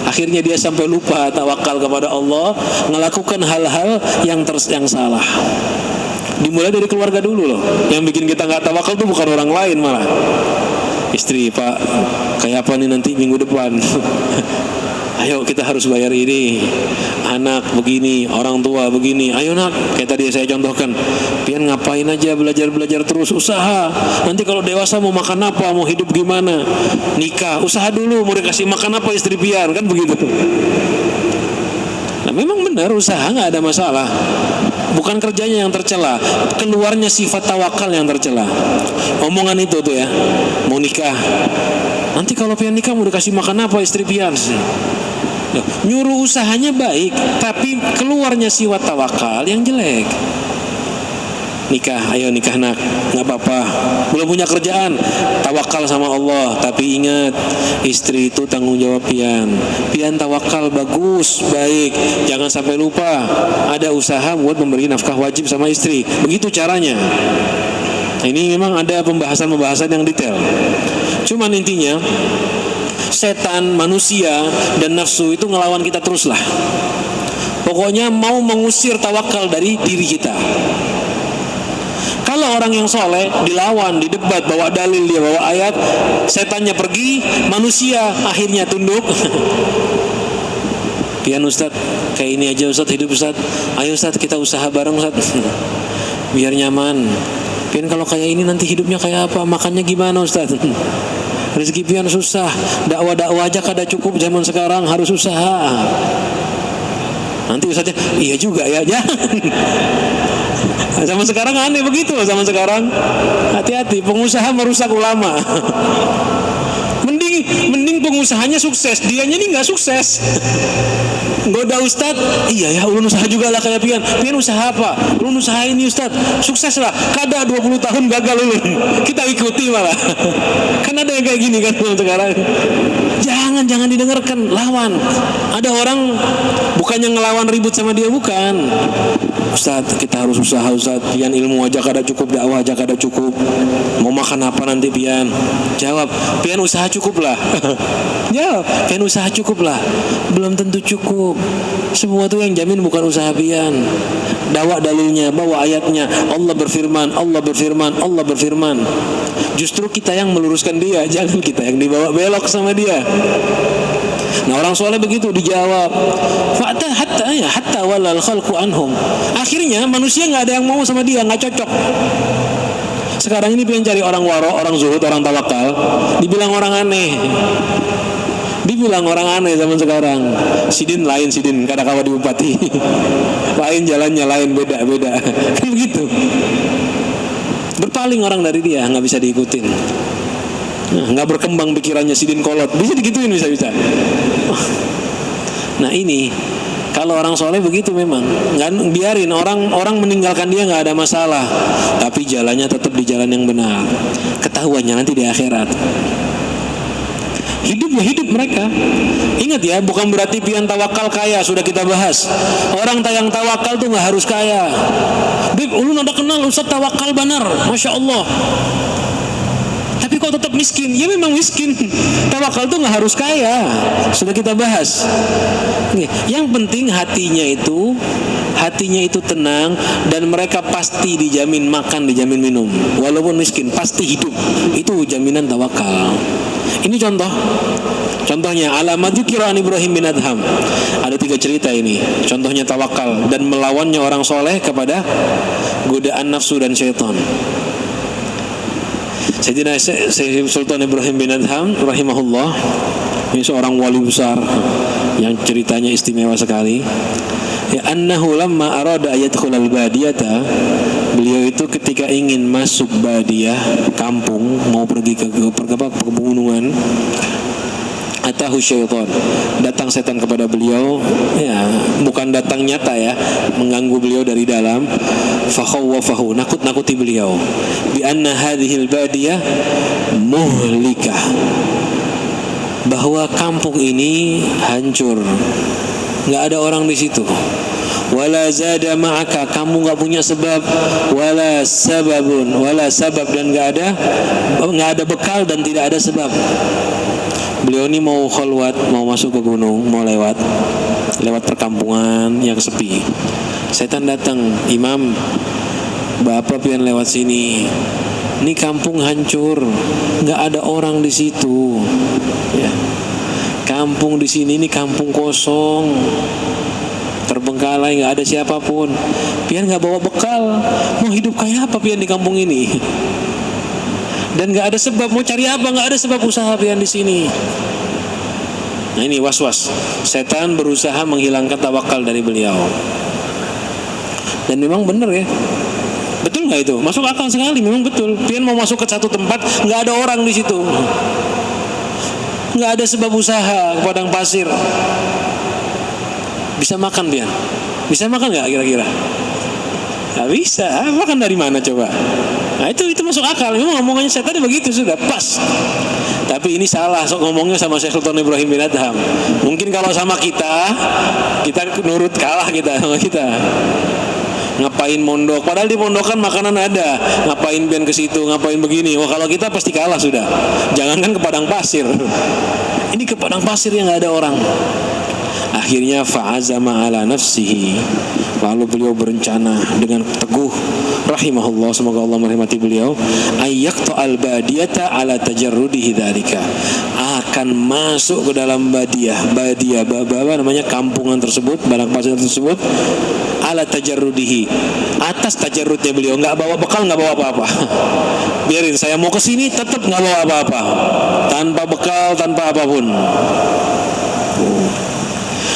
A: Akhirnya dia sampai lupa tawakal kepada Allah, melakukan hal-hal yang salah. Dimulai dari keluarga dulu loh. Yang bikin kita nggak tawakal tuh bukan orang lain malah. Istri, Pak, kayak apa nih nanti minggu depan? Ayo kita harus bayar ini. Anak begini, orang tua begini. Ayo nak, kayak tadi saya contohkan, pian ngapain aja, belajar terus, usaha. Nanti kalau dewasa mau makan apa, mau hidup gimana? Nikah, usaha dulu, mau dikasih makan apa istri pian, kan begitu. Nah memang benar, usaha nggak ada masalah. Bukan kerjanya yang tercela, keluarnya sifat tawakal yang tercela. Omongan itu tuh ya, mau nikah, nanti kalau pian nikah mau dikasih makan apa istri pian? Nyuruh usahanya baik, tapi keluarnya sifat tawakal yang jelek. Nikah, ayo nikah nak, nggak apa-apa. Belum punya kerjaan, tawakal sama Allah. Tapi ingat, istri itu tanggung jawab pian. Pian tawakal bagus, baik. Jangan sampai lupa, ada usaha buat memberi nafkah wajib sama istri. Begitu caranya. Ini memang ada pembahasan yang detail. Cuman intinya, setan, manusia, dan nafsu itu ngelawan kita teruslah. Pokoknya mau mengusir tawakal dari diri kita. Kalau orang yang soleh dilawan, didebat, bawa dalil, dia bawa ayat, setannya pergi, manusia akhirnya tunduk. Pian Ustaz, kayak ini aja Ustaz, hidup Ustaz. Ayo Ustaz, kita usaha bareng Ustaz, biar nyaman. Pian kalau kayak ini nanti hidupnya kayak apa, makannya gimana Ustaz? Rezeki pian susah, dakwah aja kada cukup zaman sekarang, harus usaha. Nanti Ustaznya, iya juga ya, jangan. Zaman sekarang aneh begitu, zaman sekarang. Hati-hati, pengusaha merusak ulama. Mending pengusahanya sukses, dianya ini nggak sukses. Goda Ustad, iya ya, ulun usaha juga lah kayak pian. Pian usaha apa? Ulun usaha ini Ustad, sukses lah. Kada 20 tahun gagal ulun, kita ikuti malah. Kan ada yang kayak gini kan sekarang. Jangan didengarkan, lawan. Ada orang bukannya ngelawan ribut sama dia, bukan. Ustaz, kita harus usaha Ustaz. Pian ilmu aja kada cukup, dakwah aja kada cukup. Mau makan apa nanti pian? Jawab, pian usaha cukup lah. Jawab, pian usaha cukup lah. Belum tentu cukup. Semua itu yang jamin bukan usaha pian. Bawa dalilnya, bawa ayatnya. Allah berfirman, Allah berfirman, Allah berfirman. Justru kita yang meluruskan dia, jangan kita yang dibawa belok sama dia. Nah orang soleh begitu dijawab, hatta walal khalqu anhum. Akhirnya manusia nggak ada yang mau sama dia, nggak cocok. Sekarang ini pengen cari orang waro, orang zuhud, orang tawakal, dibilang orang aneh. Dibilang orang aneh zaman sekarang. Sidin lain sidin, kada kawa di bupati. Lain jalannya, lain beda. Kan begitu. Berpaling orang dari dia, nggak bisa diikutin. Nggak berkembang pikirannya, sidin kolot, bisa digituin bisa. Nah ini Kalau orang soleh begitu memang, nggak biarin orang meninggalkan dia nggak ada masalah, tapi jalannya tetap di jalan yang benar. Ketahuannya nanti di akhirat. Hidup ya hidup mereka. Ingat ya, bukan berarti pian tawakal kaya, sudah kita bahas. Orang yang tawakal tuh nggak harus kaya. Bib, ulun ada kenal Ustaz tawakal benar, masya Allah. Tapi kok tetap miskin? Ya memang miskin. Tawakal tuh nggak harus kaya. Sudah kita bahas. Yang penting hatinya itu tenang, dan mereka pasti dijamin makan, dijamin minum. Walaupun miskin, pasti hidup. Itu jaminan tawakal. Ini contohnya alamat dzikra Ibrahim bin Adham. Ada 3 cerita ini. Contohnya tawakal dan melawannya orang soleh kepada godaan nafsu dan syaitan. Sayyidina Sultan Ibrahim bin Adham rahimahullah, ini seorang wali besar yang ceritanya istimewa sekali. Ya, annahu lamma arada ayadkhulal badiyata, beliau itu ketika ingin masuk badiyah, kampung, mau pergi ke pegunungan, atahu syaitan, datang setan kepada beliau, ya bukan datang nyata ya, mengganggu beliau dari dalam. Fakhawwafahu, nakut-nakuti beliau, bi anna hadhil badiyah muhlikah, bahwa kampung ini hancur, nggak ada orang di situ. Wala zada ma'aka, kamu nggak punya sebab, wala sabab, dan nggak ada bekal dan tidak ada sebab. Beliau ini mau khalwat, mau masuk ke gunung, mau lewat perkampungan yang sepi. Setan datang, Imam, Bapak pian lewat sini. Ini kampung hancur, nggak ada orang di situ. Ya. Kampung di sini ini kampung kosong, terbengkalai, nggak ada siapapun. Pian nggak bawa bekal, mau hidup kayak apa pian di kampung ini? Dan nggak ada sebab, mau cari apa? Nggak ada sebab usaha pian di sini. Nah ini was-was. Setan berusaha menghilangkan tawakal dari beliau. Dan memang benar ya. Betul nggak itu? Masuk akal sekali, memang betul. Pian mau masuk ke satu tempat, nggak ada orang di situ. Nggak ada sebab usaha, padang pasir. Bisa makan pian? Bisa makan nggak kira-kira? Nggak bisa. Makan dari mana coba? Nah itu masuk akal. Memang ngomongannya setan begitu, sudah pas. Tapi ini salah ngomongnya sama Syekh Sultan Ibrahim bin Adham. Mungkin kalau sama kita nurut kalah kita sama kita. Ngapain mondok? Padahal di pondokan makanan ada. Ngapain pian ke situ? Ngapain begini? Wah kalau kita pasti kalah sudah. Jangankan ke padang pasir. Ini ke padang pasir yang nggak ada orang. Akhirnya fa'azama ala nafsihi, lalu beliau berencana dengan teguh rahimahullah, semoga Allah merahmati beliau, ayyaqta al-badiyata ala tajarrudihi dzalika, akan masuk ke dalam badiyah namanya kampungan tersebut, padang pasir tersebut, ala tajarrudihi, atas tajarrudnya beliau, nggak bawa bekal, nggak bawa apa-apa. Biarin saya mau ke sini tetap nggak bawa apa-apa, tanpa bekal, tanpa apapun.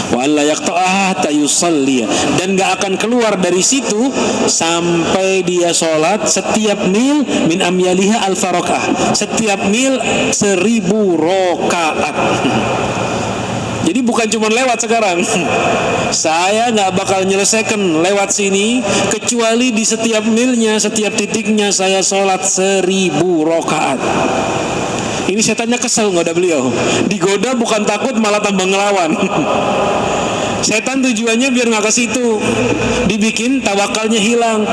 A: Wa alla yaqta'aha hatta yusalli, dan gak akan keluar dari situ sampai dia sholat setiap mil min amyaliha al-farokah, setiap mil 1000 rakaat. Jadi bukan cuma lewat sekarang. Saya gak bakal nyelesaikan lewat sini kecuali di setiap milnya, setiap titiknya saya sholat 1000 rakaat. Ini setannya kesel ngoda beliau. Digoda bukan takut, malah tambah ngelawan. Setan tujuannya biar nggak ke situ, dibikin tawakalnya hilang.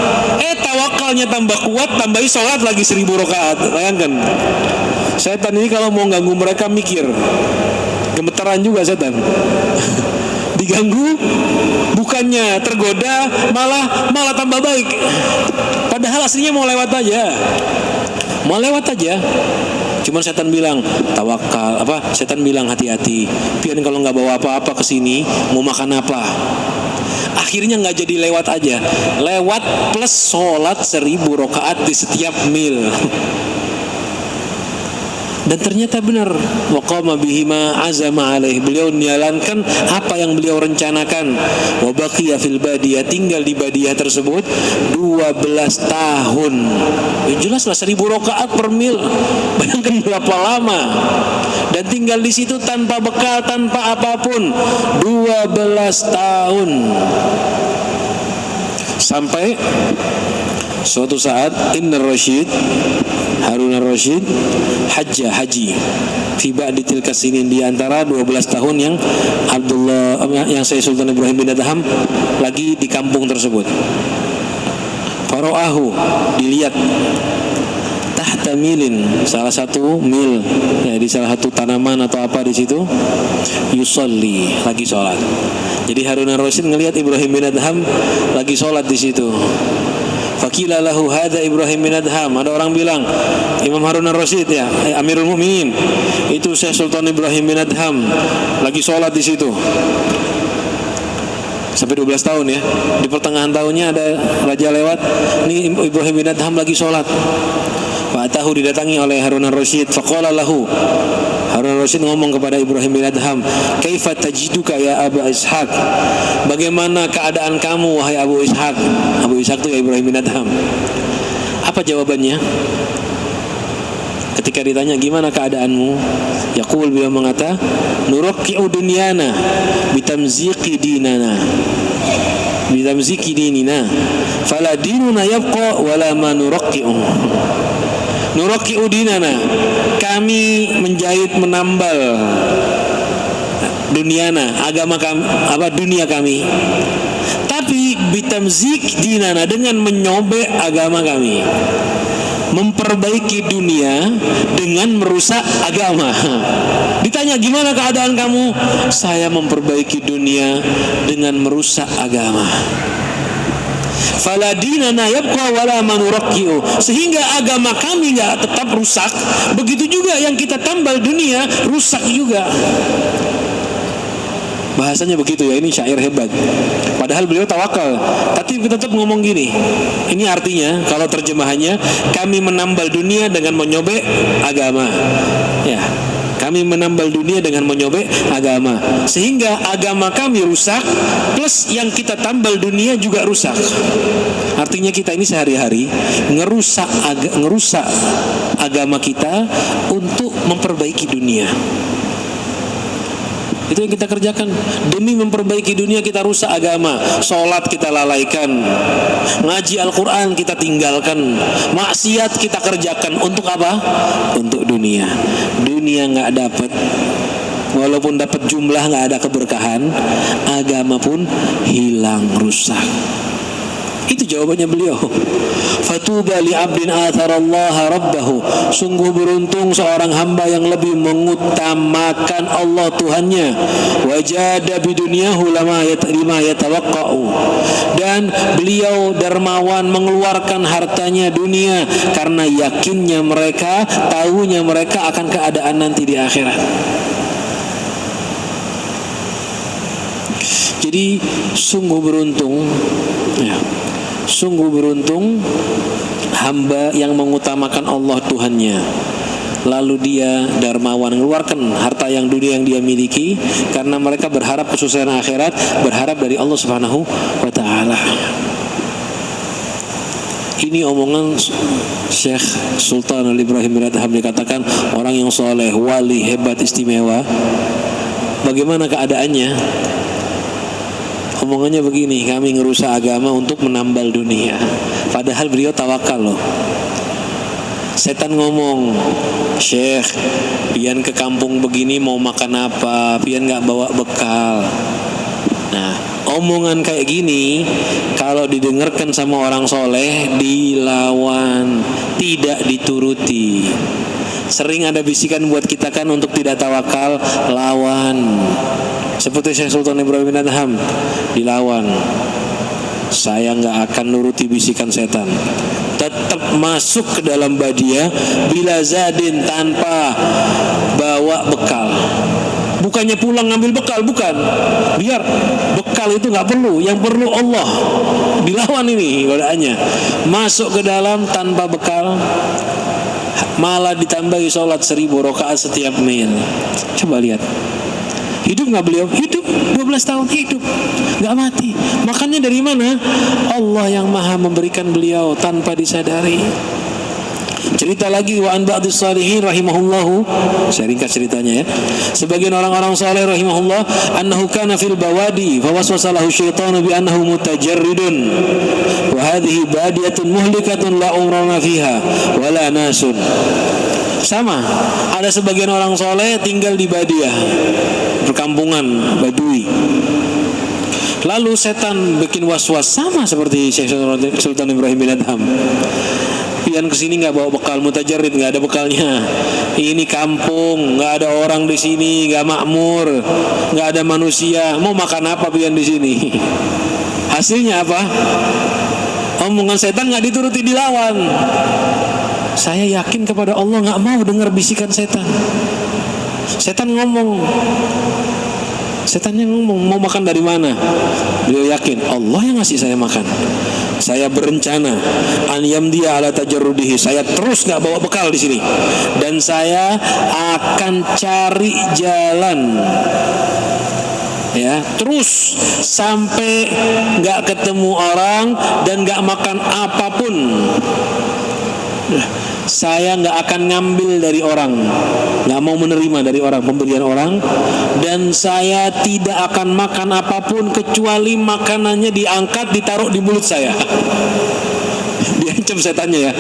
A: Tawakalnya tambah kuat, tambahi sholat lagi 1000 rakaat. Bayangkan. Setan ini kalau mau ganggu mereka mikir. Gemetaran juga setan. Diganggu, bukannya tergoda, malah tambah baik. Padahal aslinya mau lewat aja. Cuman setan bilang tawakal, setan bilang hati-hati. Pian kalau nggak bawa apa-apa ke sini, mau makan apa? Akhirnya nggak jadi lewat aja, lewat plus sholat 1000 rakaat di setiap mil. Dan ternyata benar, waqama bihima azama alaih, beliau menjalankan apa yang beliau rencanakan. Wa baqiya fil badiyah, tinggal di badiyah tersebut 12 tahun. Ya jelaslah 1000 rakaat per mil. Bayangkan berapa lama. Dan tinggal di situ tanpa bekal, tanpa apapun 12 tahun. Sampai suatu saat Harun ar-Rasyid haji fi ba'di tilka sinin, di antara 12 tahun yang Syekh Sultan Ibrahim bin Adham lagi di kampung tersebut. Fara'ahu, dilihat tahta milin, salah satu mil, ya, di salah satu tanaman atau apa di situ, yusolli, lagi sholat. Jadi Harun ar-Rasyid ngelihat Ibrahim bin Adham lagi sholat di situ. Fakila lahu hadza Ibrahim bin Adham. Ada orang bilang, Imam Harun ar-Rasyid, ya, Amirul Mukminin, itu Syekh Sultan Ibrahim bin Adham lagi sholat di situ. Sampai 12 tahun ya. Di pertengahan tahunnya ada raja lewat, ini Ibrahim bin Adham lagi sholat. Fa'atahu, didatangi oleh Harun ar-Rasyid. Faqala lahu, Harun ar-Rasyid ngomong kepada Ibrahim bin Adham, kaifa tajiduka ya Abu Ishaq, bagaimana keadaan kamu wahai Abu Ishaq? Abu Ishaq itu ya Ibrahim bin Adham. Apa jawabannya? Ketika ditanya gimana keadaanmu, yaqul, beliau mengata, nuraqqi'u dunyana bitamziqi dinana, bitamziki dinina, fala dinuna yabqa wala ma nuraqqi'u. Nuraqqi'u dinana, kami menjahit menambal duniana, agama kami, dunia kami. Tapi bitamzik dinana, dengan menyobek agama kami. Memperbaiki dunia dengan merusak agama. Ditanya gimana keadaan kamu? Saya memperbaiki dunia dengan merusak agama. Fala dinana yabqa wala manuraqqi'u, sehingga agama kami enggak tetap rusak, begitu juga yang kita tambal dunia rusak juga. Bahasanya begitu ya, ini syair hebat. Padahal beliau tawakal, tapi tetap ngomong gini. Ini artinya kalau terjemahannya, kami menambal dunia dengan menyobek agama. Ya, kami menambal dunia dengan menyobek agama, sehingga agama kami rusak, plus yang kita tambal dunia juga rusak. Artinya kita ini sehari-hari ngerusak agama kita untuk memperbaiki dunia. Itu yang kita kerjakan. Demi memperbaiki dunia kita rusak agama. Sholat kita lalaikan, ngaji Al-Quran kita tinggalkan, maksiat kita kerjakan. Untuk apa? Untuk dunia. Dunia gak dapat, walaupun dapat jumlah gak ada keberkahan, agama pun hilang, rusak. Itu jawabannya beliau. Fatuba li 'abdin atharallaha rabbahu, sungguh beruntung seorang hamba yang lebih mengutamakan Allah Tuhannya. Wajada bidunyahu lama yatawaqqa'u, dan beliau dermawan mengeluarkan hartanya dunia karena yakinnya mereka, tahunya mereka akan keadaan nanti di akhirat. Jadi sungguh beruntung, ya, sungguh beruntung hamba yang mengutamakan Allah Tuhannya, lalu dia dermawan mengeluarkan harta yang dunia yang dia miliki karena mereka berharap kesuksesan akhirat, berharap dari Allah Subhanahu wa ta'ala. Ini omongan Syekh Sultan Ibrahim bin Adham, dikatakan orang yang soleh, wali, hebat, istimewa. Bagaimana keadaannya? Omongannya begini, kami ngerusak agama untuk menambal dunia. Padahal beliau tawakal loh. Setan ngomong, Syekh, pian ke kampung begini mau makan apa? Pian gak bawa bekal. Nah, omongan kayak gini kalau didengarkan sama orang soleh, dilawan, tidak dituruti. Sering ada bisikan buat kita kan untuk tidak tawakal, lawan. Seperti Syekh Sultan Ibrahim bin Adham, dilawan. Saya nggak akan nuruti bisikan setan, tetap masuk ke dalam badiyah bila zadin, tanpa bawa bekal. Bukannya pulang ngambil bekal, bukan. Biar bekal itu nggak perlu, yang perlu Allah. Dilawan ini godaannya. Masuk ke dalam tanpa bekal. malah ditambahi sholat 1000 rakaat setiap mil. Coba lihat, hidup nggak beliau? Hidup, 12 tahun hidup, nggak mati. Makannya dari mana? Allah yang maha memberikan beliau tanpa disadari. Cerita lagi, wa an ba'dis salihin rahimahullahu, saya ringkas ceritanya ya. Sebagian orang-orang saleh rahimahullah, annahu kana fil bawadi fa waswasa lahu syaitanu bi annahu mutajarridun wa hadhihi badiyatun muhlikatun la umrana fiha wala nasun. Sama, ada sebagian orang soleh tinggal di Badiah, perkampungan Badui. Lalu setan bikin was-was, sama seperti Syekh Sultan Ibrahim bin Adham. Pian kesini nggak bawa bekal, mutajarrid, nggak ada bekalnya. Ini kampung, nggak ada orang di sini, nggak makmur, nggak ada manusia. Mau makan apa pian di sini? Hasilnya apa? Omongan setan nggak dituruti, dilawan. Saya yakin kepada Allah, nggak mau dengar bisikan setan. Setannya ngomong, mau makan dari mana? Beliau yakin Allah yang ngasih saya makan. Saya berencana an yamdiya ala tajarrudihi, saya terus nggak bawa bekal di sini, dan saya akan cari jalan ya terus sampai nggak ketemu orang dan nggak makan apapun. Saya nggak akan ngambil dari orang, nggak mau menerima dari orang, pemberian orang, dan saya tidak akan makan apapun kecuali makanannya diangkat, ditaruh di mulut saya. Diancam setannya ya,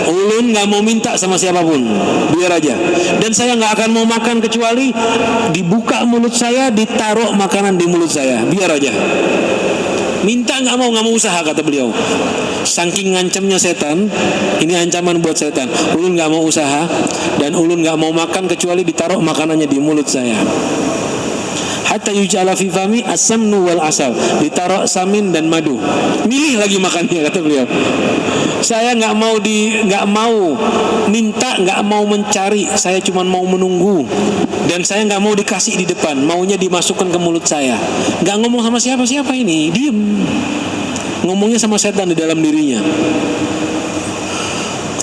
A: ulun nggak mau minta sama siapapun, biar aja, dan saya nggak akan mau makan kecuali dibuka mulut saya, ditaruh makanan di mulut saya, biar aja. Minta nggak mau usaha, kata beliau. Saking ngancamnya setan, ini ancaman buat setan. Ulun nggak mau usaha dan ulun nggak mau makan kecuali ditaruh makanannya di mulut saya. Hatta yuj'ala fi fami as-samnu wal asal, ditaruh samin dan madu. Milih lagi makannya, kata beliau. Saya nggak mau minta, nggak mau mencari, saya cuma mau menunggu, dan saya nggak mau dikasih di depan, maunya dimasukkan ke mulut saya. Nggak ngomong sama siapa-siapa, ini diem, ngomongnya sama setan di dalam dirinya.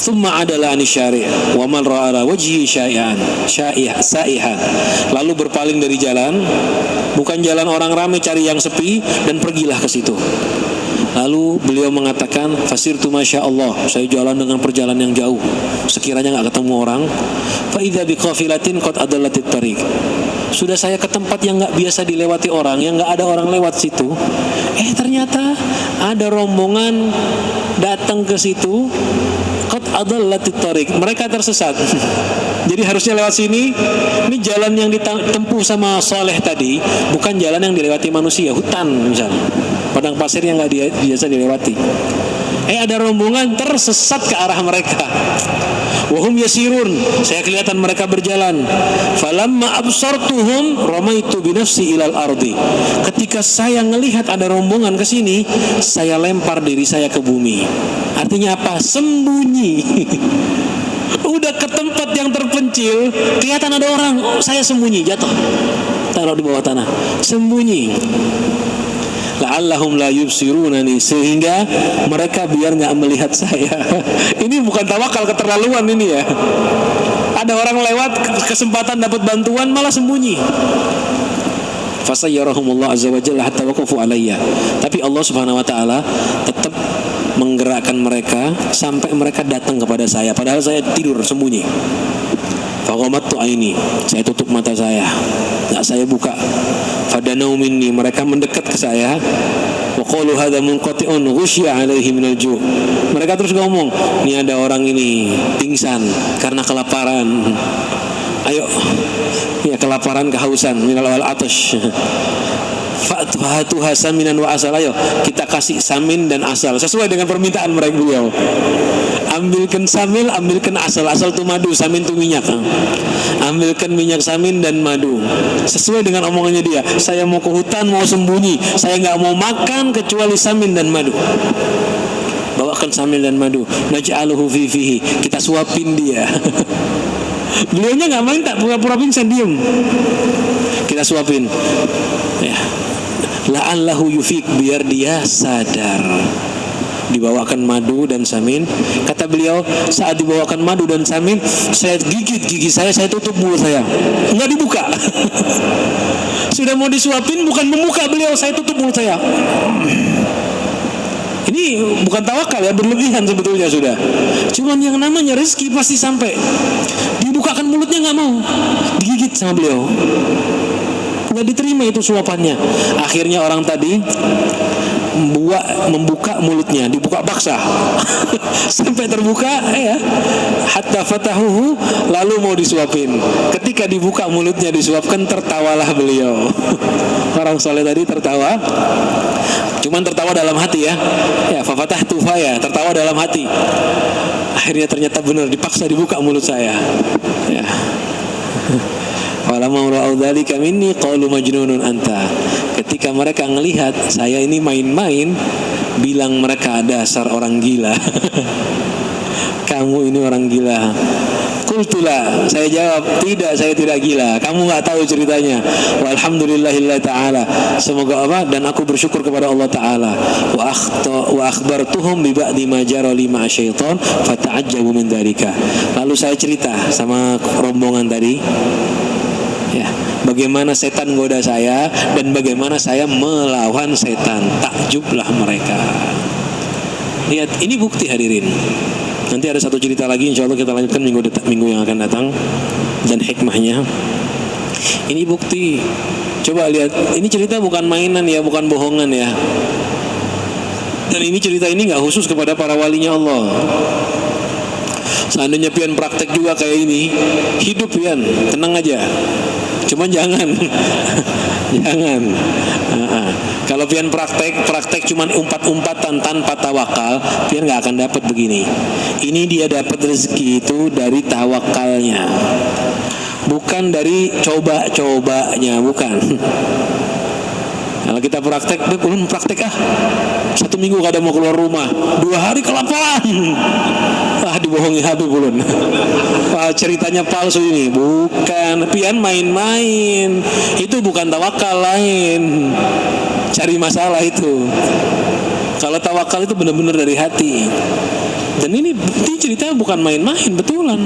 A: Thumma adala ani syari' wa man ra'a wajhi syai'an sa'ihan. Lalu berpaling dari jalan, bukan jalan orang ramai, cari yang sepi, dan pergilah ke situ. Lalu beliau mengatakan, fasirtu masya Allah, saya jalan dengan perjalanan yang jauh, sekiranya nggak ketemu orang. Fa idza bi qafilatin qad adallatit tariq. Sudah saya ke tempat yang nggak biasa dilewati orang, yang nggak ada orang lewat situ. Ternyata ada rombongan datang ke situ. Qad adallatit tariq, mereka tersesat. Jadi harusnya lewat sini. Ini jalan yang ditempuh sama Saleh tadi bukan jalan yang dilewati manusia, hutan misalnya, padang pasir yang nggak biasa dilewati. Ada rombongan tersesat ke arah mereka. Wahum yasirun, saya kelihatan mereka berjalan. Falamma absartuhum ramaitu binafsi ilal ardi. Ketika saya ngelihat ada rombongan ke sini, saya lempar diri saya ke bumi. Artinya apa? Sembunyi. Udah ke tempat yang terpencil, kelihatan ada orang, saya sembunyi, jatuh, taruh di bawah tanah, sembunyi. La'allahum la yubsirunani, sehingga mereka biar nggak melihat saya. Ini bukan tawakal, keterlaluan ini ya. Ada orang lewat, kesempatan dapat bantuan, malah sembunyi. Fasayyarahumullah azza wa jalla hatta waqafu alayya. Tapi Allah subhanahu wa ta'ala tetap menggerakkan mereka sampai mereka datang kepada saya, padahal saya tidur sembunyi. Faghamattu aini, saya tutup mata saya, nggak saya buka. Fadanau minni, mereka mendekat ke saya. Wa qalu hadza munqati'un ghusya 'alaihi minal ju'. Mereka terus ngomong, ini ada orang ini pingsan karena kelaparan. Ayo, ya kelaparan, kehausan, minal wal atash. Fa'tuha saminan wa asal, ayo kita kasih samin dan asal sesuai dengan permintaan mereka beliau. Ambilkan samil, ambilkan asal. Asal itu madu, samin itu minyak. Ambilkan minyak samin dan madu sesuai dengan omongannya dia. Saya mau ke hutan, mau sembunyi, saya nggak mau makan kecuali samin dan madu. Bawakan samin dan madu, naj'aluhu fihi, kita suapin dia. Beliaunya nggak minta, pura-pura pingsan, diem, kita suapin ya. La'allahu yufik, biar dia sadar. dibawakan madu dan samin. Kata beliau, saat dibawakan madu dan samin, saya gigit gigi saya tutup mulut saya, nggak dibuka. Sudah mau disuapin, bukan membuka beliau, saya tutup mulut saya. Ini bukan tawakal ya, berlebihan sebetulnya sudah. Cuman yang namanya rezeki pasti sampai. Dibukakan mulutnya nggak mau, digigit sama beliau. Nggak diterima itu suapannya. Akhirnya orang tadi membuka mulutnya, dibuka paksa sampai terbuka ya, hatta fatahuhu, lalu mau disuapin. Ketika dibuka mulutnya disuapkan, tertawalah beliau. Orang soleh tadi tertawa, cuman tertawa dalam hati ya, fafatahtu faya, tertawa dalam hati. Akhirnya ternyata benar, dipaksa dibuka mulut saya ya. Falamma ra'au dzalika minni qalu majnunun anta. Ketika mereka melihat saya ini main-main, bilang mereka, dasar orang gila. Kamu ini orang gila. Qultulah, saya jawab, tidak, saya tidak gila. Kamu nggak tahu ceritanya. Walhamdulillahillah ta'ala. Semoga Allah, dan aku bersyukur kepada Allah Ta'ala. Wa akhbartuhum bi ba'di ma jara li ma'a syaitan fata'ajjabu min dzalika. Lalu saya cerita sama rombongan tadi ya, bagaimana setan goda saya dan bagaimana saya melawan setan. Takjublah mereka. Lihat, ini bukti hadirin. Nanti ada satu cerita lagi, insya Allah kita lanjutkan minggu yang akan datang, dan hikmahnya. Ini bukti. Coba lihat, ini cerita bukan mainan ya, bukan bohongan ya. Dan ini cerita ini nggak khusus kepada para walinya Allah. Seandainya pian praktek juga kayak ini, hidup pian, tenang aja. Cuman jangan jangan. Kalau pian praktek cuman umpat-umpatan tanpa tawakal, pian nggak akan dapat begini. Ini dia dapat rezeki itu dari tawakalnya, bukan dari coba-cobanya, bukan. Kalau kita praktek, ulun praktek 1 minggu kada mau keluar rumah, 2 hari kelaparan. Dibohongi Habib ulun. Ceritanya palsu ini. Bukan, pian main-main. Itu bukan tawakal, lain. Cari masalah itu. Kalau tawakal itu benar-benar dari hati. Dan ini ceritanya bukan main-main, betulan.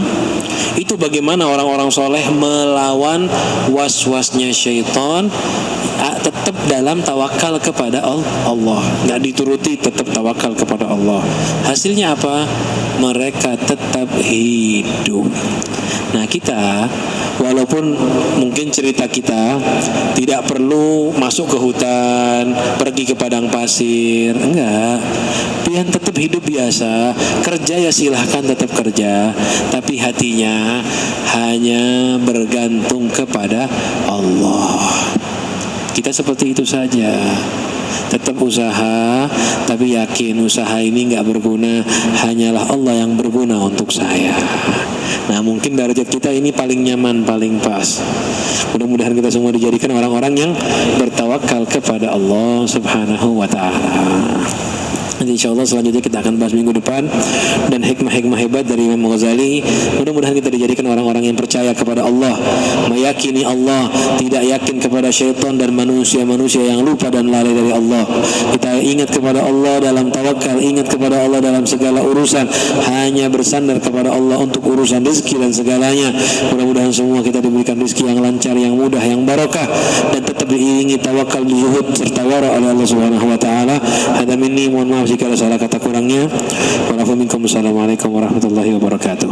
A: Itu bagaimana orang-orang soleh melawan was-wasnya syaitan, tetap dalam tawakal kepada Allah. Nggak dituruti, tetap tawakal kepada Allah. Hasilnya apa? Mereka tetap hidup. Nah, kita walaupun mungkin cerita kita tidak perlu masuk ke hutan, pergi ke padang pasir, enggak. Pian tetap hidup biasa, kerja ya silahkan tetap kerja, tapi hatinya hanya bergantung kepada Allah. Kita seperti itu saja. Tetap usaha, tapi yakin usaha ini nggak berguna, hanyalah Allah yang berguna untuk saya. Nah, mungkin derajat kita ini paling nyaman, paling pas. Mudah-mudahan kita semua dijadikan orang-orang yang bertawakal kepada Allah Subhanahu wa ta'ala. Nanti insya Allah selanjutnya kita akan bahas minggu depan, dan hikmah-hikmah hebat dari Imam Ghazali. Mudah-mudahan kita dijadikan orang-orang yang percaya kepada Allah, meyakini Allah, tidak yakin kepada syaitan dan manusia-manusia yang lupa dan lalai dari Allah. Kita ingat kepada Allah dalam tawakal, ingat kepada Allah dalam segala urusan, hanya bersandar kepada Allah untuk urusan rezeki dan segalanya. Mudah-mudahan semua kita diberikan rezeki yang lancar, yang mudah, yang barokah, dan tetap diiringi tawakal, zuhud serta wara oleh Allah Subhanahu wa ta'ala. Hadza minni, mohon maaf jika ada salah kata kurangnya. Assalamualaikum warahmatullahi wabarakatuh.